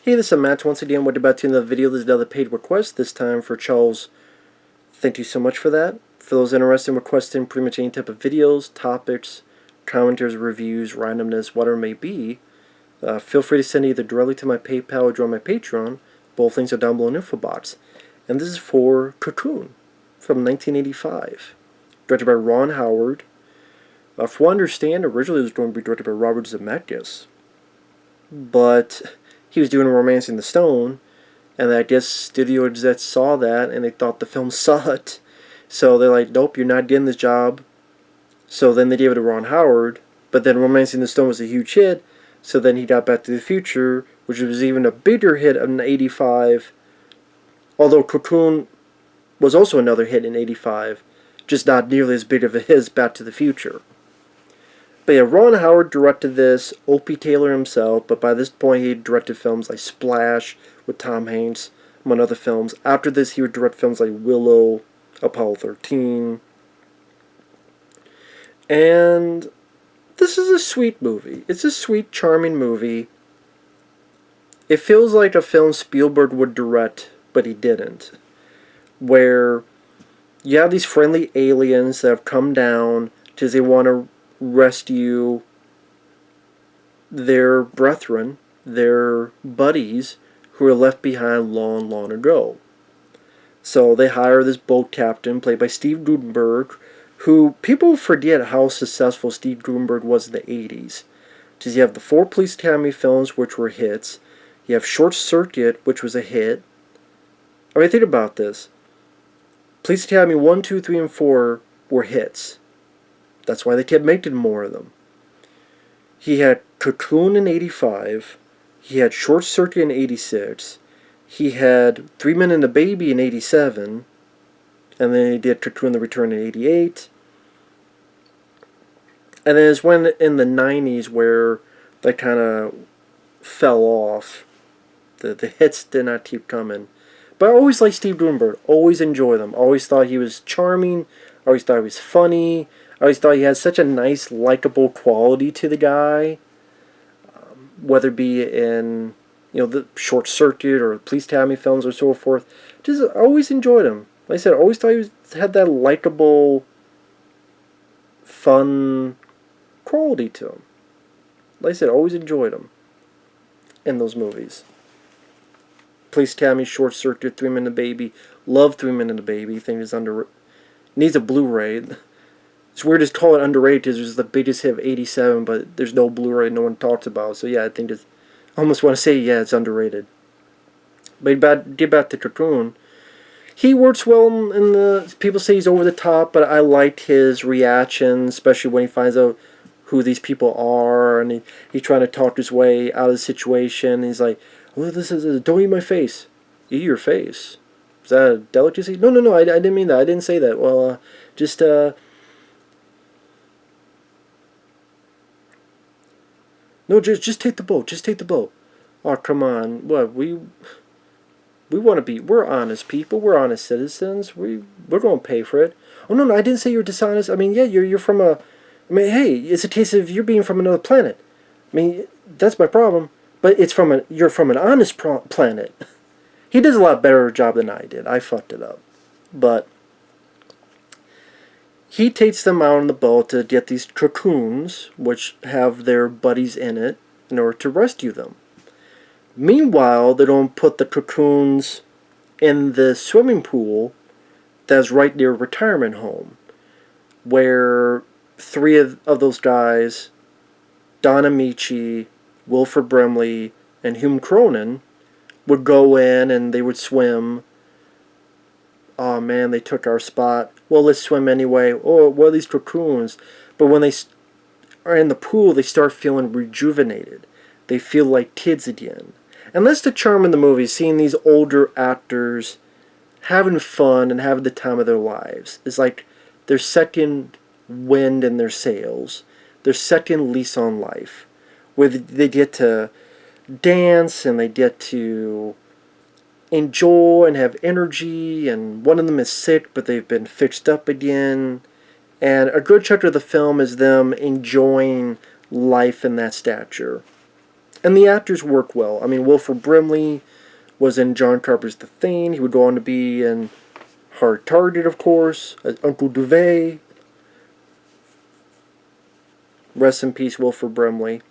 Hey, this is Matt once again. We're about to another video. This is another paid request, this time for Charles. Thank you so much for that. For those interested in requesting pretty much any type of videos, topics, commentaries, reviews, randomness, whatever it may be, feel free to send either directly to my PayPal or join my Patreon. Both links are down below in the info box. And this is for Cocoon from 1985, directed by Ron Howard. From what I understand, originally it was going to be directed by Robert Zemeckis, but he was doing Romancing the Stone, and I guess studio execs saw that and they thought the film sucked. So they're like, nope, you're not getting this job. So then they gave it to Ron Howard, but then Romancing the Stone was a huge hit, so then he got Back to the Future, which was even a bigger hit in '85, although Cocoon was also another hit in '85, just not nearly as big of a hit as Back to the Future. But yeah, Ron Howard directed this, Opie Taylor himself, but by this point he had directed films like Splash with Tom Hanks, among other films. After this he would direct films like Willow, Apollo 13. And this is a sweet movie. It's a sweet, charming movie. It feels like a film Spielberg would direct, but he didn't. Where you have these friendly aliens that have come down because they want to rescue their brethren, their buddies, who were left behind long, long ago. So they hire this boat captain, played by Steve Guttenberg, who people forget how successful Steve Guttenberg was in the 80s. Because you have the 4 Police Academy films, which were hits. You have Short Circuit, which was a hit. I mean, think about this. Police Academy 1, 2, 3, and 4 were hits. That's why they kept making more of them. He had Cocoon in '85. He had Short Circuit in '86. He had 3 Men and a Baby in '87. And then he did Cocoon: The Return in '88. And then it's when in the '90s where that kind of fell off. The hits did not keep coming. But I always liked Steve Guttenberg. Always enjoyed him. Always thought he was charming. Always thought he was funny. I always thought he had such a nice, likable quality to the guy, whether it be in, the Short Circuit or Police Academy films or so forth. Just always enjoyed him. Like I said, I always thought he had that likable, fun quality to him. Like I said, always enjoyed him in those movies. Police Academy, Short Circuit, 3 Men and a Baby. Love 3 Men and a Baby. Think it's needs a Blu-ray. It's weird to call it underrated because it was the biggest hit of '87, but there's no Blu-ray no one talks about. So yeah, I think I almost want to say, yeah, it's underrated. But get back to Cocoon. He works well in the... People say he's over the top, but I liked his reaction, especially when he finds out who these people are, and he's trying to talk his way out of the situation. He's like, well, don't eat my face. Eat your face. Is that a delicacy? No, I didn't mean that. I didn't say that. Well, No, just take the boat. Just take the boat. Oh, come on. What, we want to be... We're honest people. We're honest citizens. We're going to pay for it. Oh, no, I didn't say you're dishonest. I mean, yeah, you're from a... I mean, hey, it's a case of you're being from another planet. I mean, that's my problem. But you're from an honest planet. He does a lot better job than I did. I fucked it up. But he takes them out on the boat to get these cocoons, which have their buddies in it, in order to rescue them. Meanwhile, they don't put the cocoons in the swimming pool that's right near a retirement home, where 3 of those guys, Don Ameche, Wilford Brimley, and Hume Cronyn, would go in and they would swim. Oh man, they took our spot. Well, let's swim anyway. Oh, what are these cocoons? But when they are in the pool, they start feeling rejuvenated. They feel like kids again. And that's the charm in the movie, seeing these older actors having fun and having the time of their lives. It's like their second wind in their sails. Their second lease on life. Where they get to dance and they get to enjoy and have energy, and one of them is sick but they've been fixed up again, and a good chunk of the film is them enjoying life in that stature. And the actors work well. I mean, Wilford Brimley was in John Carpenter's The Thing. He would go on to be in Hard Target, of course, as Uncle Duvet. Rest in peace, Wilford Brimley.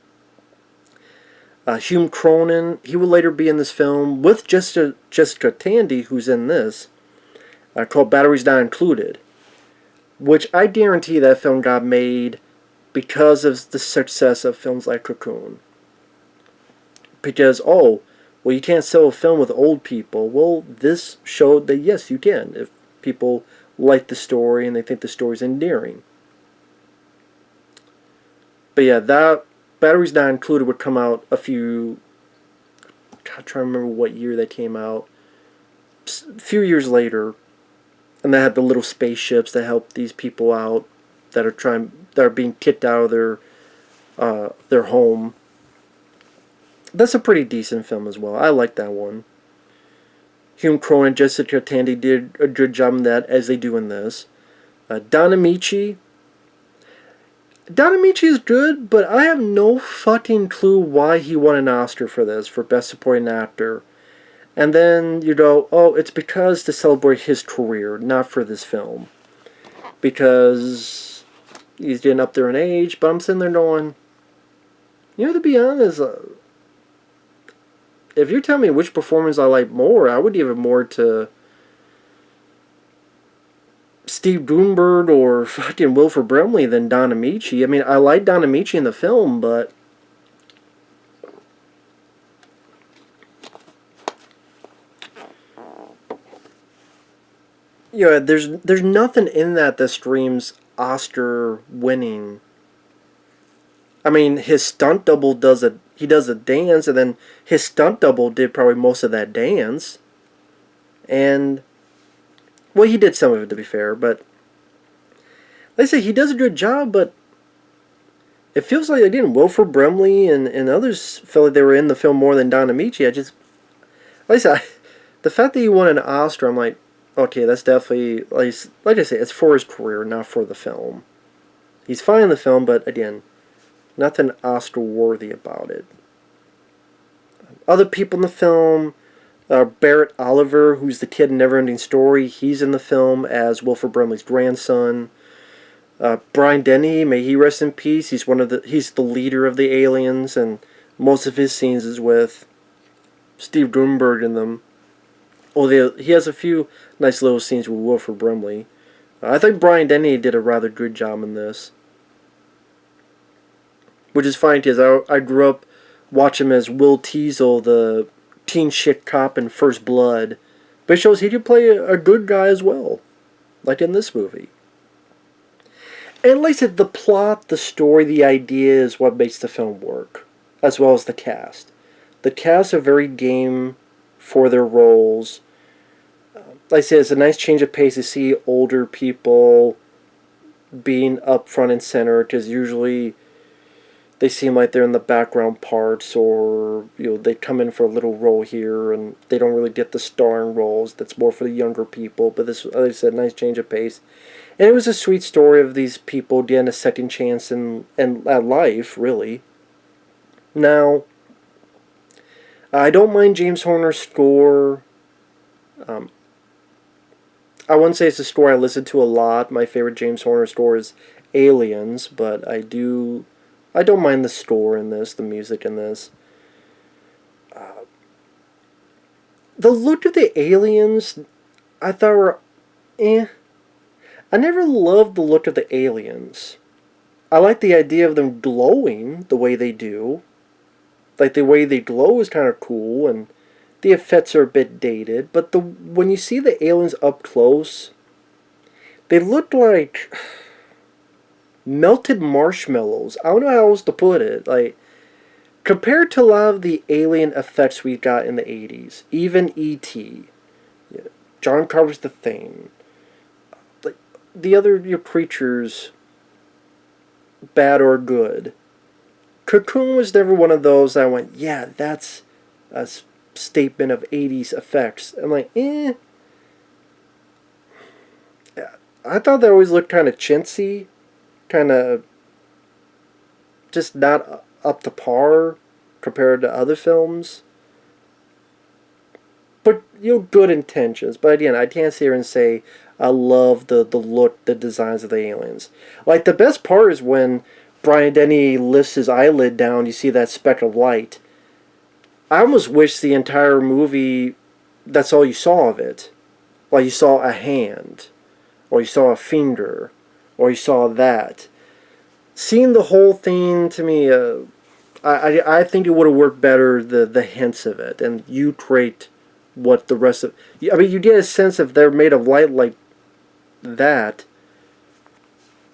Hume Cronyn, he will later be in this film with Jessica Tandy, who's in this, called Batteries Not Included, which I guarantee that film got made because of the success of films like Cocoon. Because, well, you can't sell a film with old people. Well, this showed that, yes, you can, if people like the story and they think the story's endearing. But yeah, that Batteries Not Included would come out I'm trying to remember what year that came out. A few years later, and they had the little spaceships that help these people out that are being kicked out of their home. That's a pretty decent film as well. I like that one. Hume Cronyn and Jessica Tandy did a good job in that, as they do in this. Don Ameche. Don Ameche is good, but I have no fucking clue why he won an Oscar for this, for Best Supporting Actor. And then you go, oh, it's because to celebrate his career, not for this film. Because he's getting up there in age, but I'm sitting there going, to be honest, if you're telling me which performance I like more, I would give it more to Steve Guttenberg or fucking Wilford Brimley than Don Ameche. I mean, I like Don Ameche in the film, but there's nothing in that screams Oscar winning. I mean, his stunt double does a dance, and then his stunt double did probably most of that dance. And well, he did some of it, to be fair, but like I say, he does a good job, but it feels like, again, Wilford Brimley and others felt like they were in the film more than Don Ameche. Like I said, the fact that he won an Oscar, I'm like, okay, that's definitely, like I say, it's for his career, not for the film. He's fine in the film, but again, nothing Oscar-worthy about it. Other people in the film, Barrett Oliver, who's the kid in Neverending Story, he's in the film as Wilford Brimley's grandson. Brian Dennehy, may he rest in peace. He's the leader of the aliens, and most of his scenes is with Steve Guttenberg in them. Well, he has a few nice little scenes with Wilford Brimley. I think Brian Dennehy did a rather good job in this, which is fine because I grew up watching him as Will Teasel, the teen shit cop in First Blood, but it shows he could play a good guy as well, like in this movie. And like I said, the plot, the story, the idea is what makes the film work, as well as the cast. The cast are very game for their roles. Like I said, it's a nice change of pace to see older people being up front and center, because usually they seem like they're in the background parts, or they come in for a little role here and they don't really get the starring roles. That's more for the younger people. But this, like I said, nice change of pace. And it was a sweet story of these people getting a second chance at life, really. Now, I don't mind James Horner's score. I wouldn't say it's a score I listen to a lot. My favorite James Horner score is Aliens, but I don't mind the score in this, the music in this. The look of the aliens, I thought were I never loved the look of the aliens. I like the idea of them glowing the way they do. Like, the way they glow is kind of cool, and the effects are a bit dated. But when you see the aliens up close, they look like melted marshmallows. I don't know how else to put it. Like, compared to a lot of the alien effects we got in the 80s, even E.T., John Carpenter's The Thing, like the other creatures, bad or good. Cocoon was never one of those that I went, yeah, that's a statement of 80s effects. I'm like, I thought they always looked kind of chintzy, kind of just not up to par. compared to other films. But, good intentions. But again, I can't sit here and say I love the look, the designs of the aliens. Like, the best part is when Brian Dennehy lifts his eyelid down, you see that speck of light. I almost wish the entire movie, that's all you saw of it. Like, you saw a hand, or you saw a finger, or you saw that. Seeing the whole thing, to me, I think it would have worked better, the hints of it, and you create what the rest of... I mean, you get a sense if they're made of light like that.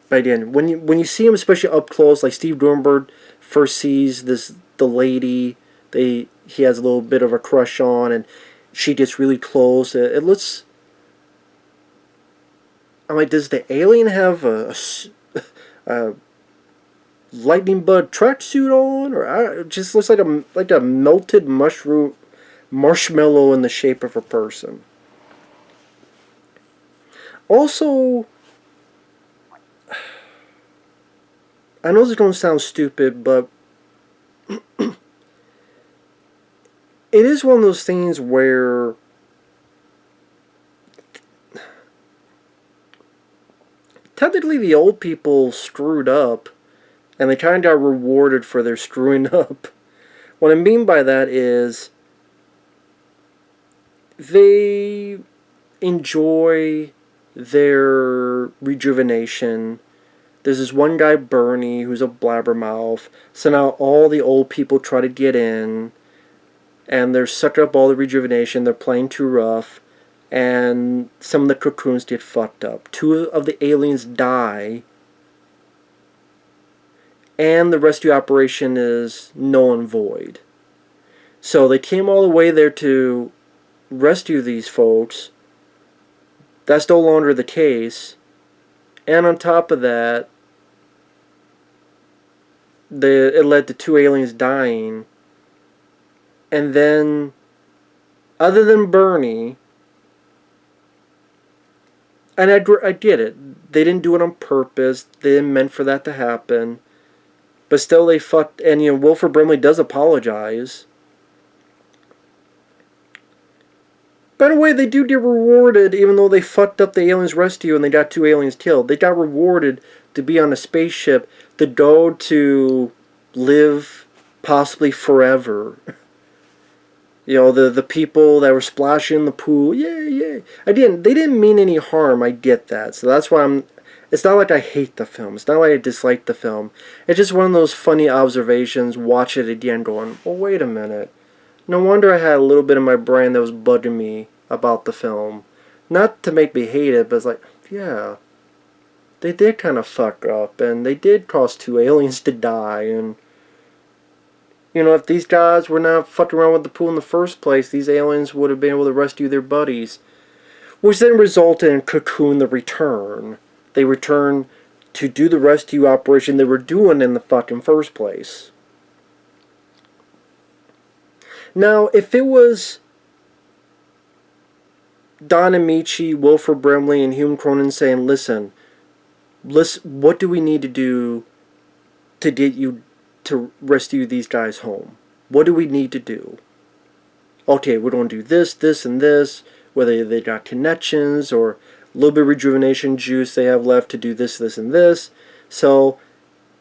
But again, when you see them, especially up close, like Steve Guttenberg first sees the lady he has a little bit of a crush on, and she gets really close. It looks... I'm like, does the alien have a lightning bud tracksuit on, or it just looks like a melted marshmallow in the shape of a person. Also, I know this is going to sound stupid, but it is one of those things where technically the old people screwed up, and they kind of got rewarded for their screwing up. What I mean by that is they enjoy their rejuvenation. There's this one guy, Bernie, who's a blabbermouth. So now all the old people try to get in, and they're sucking up all the rejuvenation. They're playing too rough, and some of the cocoons get fucked up. 2 of the aliens die, and the rescue operation is null and void. So they came all the way there to rescue these folks. That's no longer the case. And on top of that, it led to 2 aliens dying. And then, other than Bernie, and I get it, they didn't do it on purpose, they didn't meant for that to happen, but still they fucked, and Wilford Brimley does apologize. By the way, they do get rewarded, even though they fucked up the aliens' rescue and they got 2 aliens killed. They got rewarded to be on a spaceship to go to live possibly forever. The people that were splashing in the pool, yay. They didn't mean any harm, I get that. So that's why it's not like I hate the film. It's not like I dislike the film. It's just one of those funny observations, watch it again going, well, wait a minute. No wonder I had a little bit in my brain that was bugging me about the film. Not to make me hate it, but it's like, yeah, they did kind of fuck up, and they did cause 2 aliens to die, and if these guys were not fucking around with the pool in the first place, these aliens would have been able to rescue their buddies. Which then resulted in Cocoon the Return. They returned to do the rescue operation they were doing in the fucking first place. Now, if it was Don Ameche, Wilford Brimley, and Hume Cronyn saying, listen, what do we need to do to get you to rescue these guys home? What do we need to do? Okay, we're going to do this, this, and this, whether they got connections or a little bit of rejuvenation juice they have left to do this, this, and this. So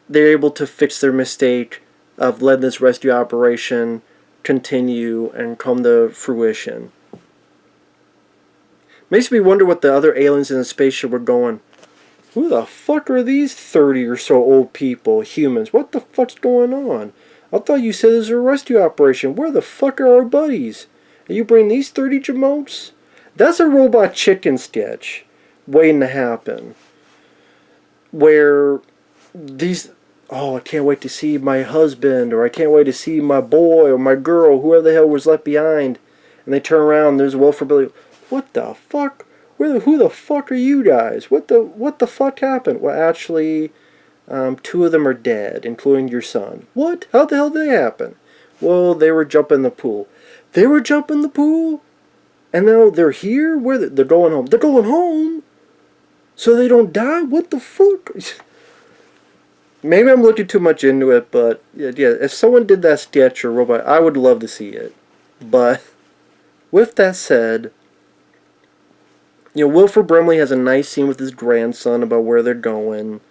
they're able to fix their mistake of letting this rescue operation continue and come to fruition. Makes me wonder what the other aliens in the spaceship were going, who the fuck are these 30 or so old people, humans? What the fuck's going on? I thought you said this was a rescue operation. Where the fuck are our buddies? And you bring these 30 jamotes? That's a Robot Chicken sketch waiting to happen. Where these... oh, I can't wait to see my husband, or I can't wait to see my boy or my girl, whoever the hell was left behind. And they turn around and there's Wilford Brimley. What the fuck? Who the fuck are you guys? What the fuck happened? Well, actually, 2 of them are dead, including your son. What? How the hell did that happen? Well, they were jumping the pool. They were jumping the pool? And now they're here? They're going home. They're going home? So they don't die? What the fuck? maybe I'm looking too much into it, but yeah, if someone did that sketch or robot, I would love to see it. But with that said, Wilford Brimley has a nice scene with his grandson about where they're going.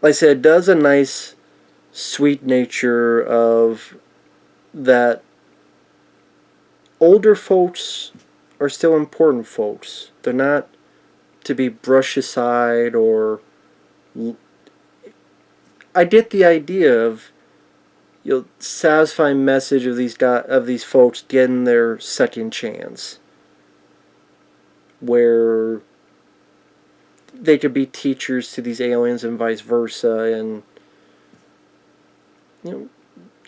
Like I said, it does a nice, sweet nature of that older folks are still important folks. They're not to be brushed aside or... I get the idea of satisfying message of these folks getting their second chance, where they could be teachers to these aliens and vice versa, and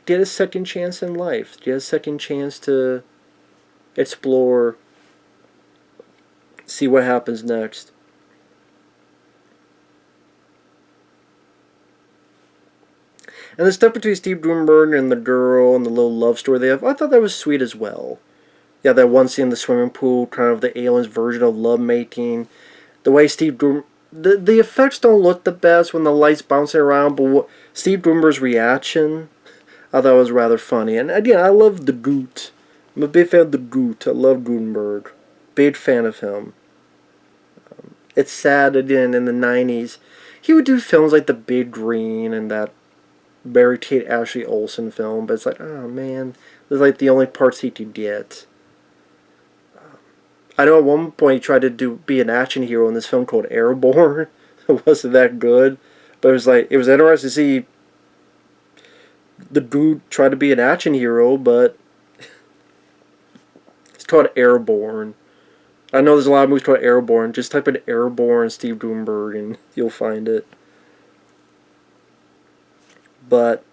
get a second chance in life, get a second chance to explore, see what happens next. And the stuff between Steve Guttenberg and the girl and the little love story they have, I thought that was sweet as well. Yeah, that one scene in the swimming pool, kind of the aliens' version of lovemaking. The way Steve Guttenberg... The effects don't look the best when the light's bouncing around, but Steve Guttenberg's reaction, I thought was rather funny. And again, I love the Goot. I'm a big fan of the Goot. I love Guttenberg. Big fan of him. It's sad, again, in the 90s. He would do films like The Big Green and that Mary-Kate Ashley Olsen film, but it's like, oh man, they're like the only parts he could get. I know at one point he tried to be an action hero in this film called Airborne. It wasn't that good, but it was interesting to see the dude try to be an action hero, but it's called Airborne. I know there's a lot of movies called Airborne. Just type in Airborne Steve Guttenberg and you'll find it. But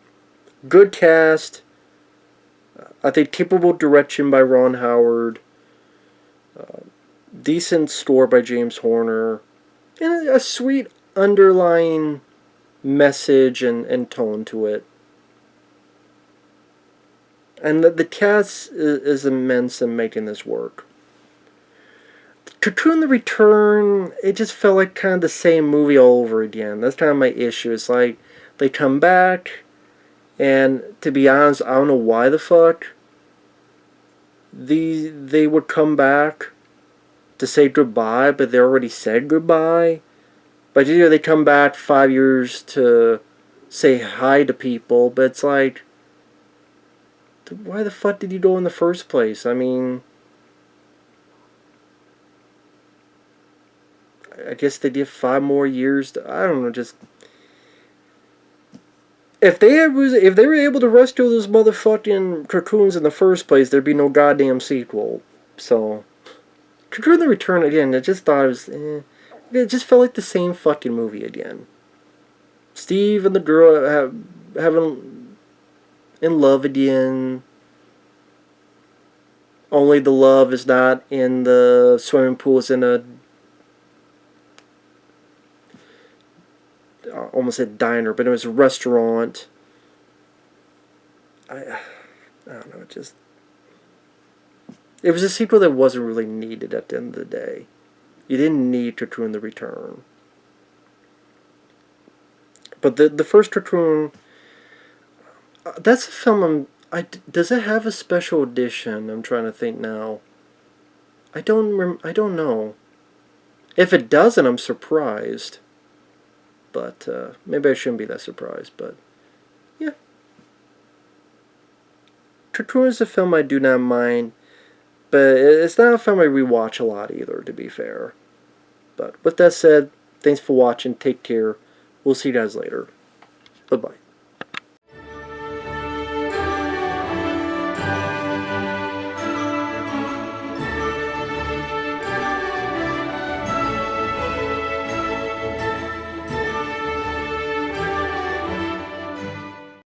good cast. I think capable direction by Ron Howard. Decent score by James Horner. And a sweet underlying message and tone to it. And the cast is immense in making this work. Cocoon the Return, it just felt like kind of the same movie all over again. That's kind of my issue. It's like they come back, and to be honest, I don't know why the fuck they would come back to say goodbye, but they already said goodbye. But they come back 5 years to say hi to people, but it's like, why the fuck did you go in the first place? I mean, I guess they give 5 more years I don't know, just... If they were able to rescue those motherfucking cocoons in the first place, there'd be no goddamn sequel. So, Cocoon the Return, again, I just thought it was... It just felt like the same fucking movie again. Steve and the girl having in love again. Only the love is not in the swimming pool, it's in a... I almost said diner, but it was a restaurant. I don't know, it was a sequel that wasn't really needed at the end of the day. You didn't need Cocoon the Return. But the first Cocoon, that's a film does it have a special edition? I'm trying to think now. I don't know. If it doesn't, I'm surprised. But maybe I shouldn't be that surprised, but yeah. Cocoon is a film I do not mind, but it's not a film I rewatch a lot either, to be fair. But with that said, thanks for watching, take care, we'll see you guys later. Bye-bye.